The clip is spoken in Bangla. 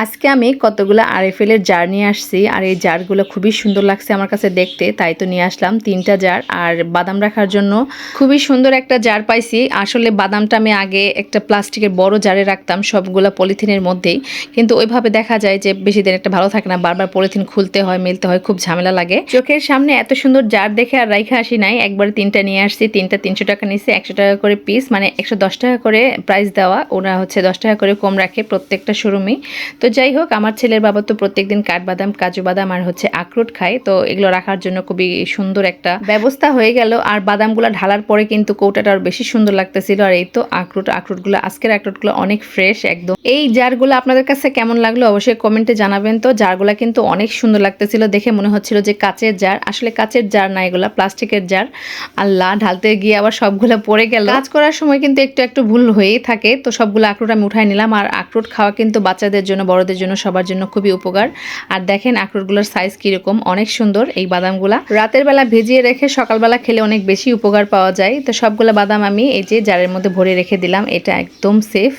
আজকে আমি কতগুলো আরএফএল এর জার নিয়ে আসছি আর এই জারগুলো খুবই সুন্দর লাগছে আমার কাছে দেখতে, তাই তো নিয়ে আসলাম 3টা জার। আর বাদাম রাখার জন্য খুবই সুন্দর একটা জার পাইছি। আসলে বাদামটা আমি আগে একটা প্লাস্টিকের বড় জারে রাখতাম সবগুলো পলিথিনের মধ্যেই, কিন্তু ওইভাবে দেখা যায় যে বেশি দিন একটা ভালো থাকে না, বারবার পলিথিন খুলতে হয় মেলতে হয়, খুব ঝামেলা লাগে। চোখের সামনে এত সুন্দর জার দেখে আর রাইখা আসি নাই, একবারে 3টা নিয়ে আসছি। 3টা 300 টাকা নিচ্ছে, 100 টাকা করে পিস, মানে 110 টাকা করে প্রাইস দেওয়া। ওরা হচ্ছে 10 টাকা করে কম রাখে প্রত্যেকটা শোরুমে। তো যাই হোক, আমার ছেলের বাবা তো প্রত্যেকদিন কাঠবাদাম, কাজু বাদাম আর হচ্ছে আখরোট খায়, তো এগুলো রাখার জন্য খুবই সুন্দর একটা ব্যবস্থা হয়ে গেল। আর বাদামগুলো ঢালার পরে কিন্তু কৌটাটা আর বেশি সুন্দর লাগতেছিল। আর এই তো আখরোটগুলো, আজকের আখরোটগুলো অনেক ফ্রেশ একদম। এই জারগুলো আপনাদের কাছে কেমন লাগলো অবশ্যই কমেন্টে জানাবেন। তো জারগুলো কিন্তু অনেক সুন্দর লাগতেছিল, দেখে মনে হচ্ছিল যে কাচের জার, আসলে কাচের জার না, এগুলা প্লাস্টিকের জার। আল্লাহ, ঢালতে গিয়ে আবার সবগুলো পড়ে গেল। কাজ করার সময় কিন্তু একটু একটু ভুল হয়েই থাকে। তো সবগুলো আখরোট আমি উঠাই নিলাম। আর আখরোট খাওয়া কিন্তু বাচ্চাদের জন্য, বড়দের জন্য, সবার জন্য খুবই উপকার। আর দেখেন আখরোটগুলোর সাইজ কিরকম, অনেক সুন্দর। এই বাদামগুলা রাতের বেলা ভিজিয়ে রেখে সকালবেলা খেলে অনেক বেশি উপকার পাওয়া যায়। তো সবগুলো বাদাম আমি এই যে জারের মধ্যে ভরে রেখে দিলাম, এটা একদম সেফ।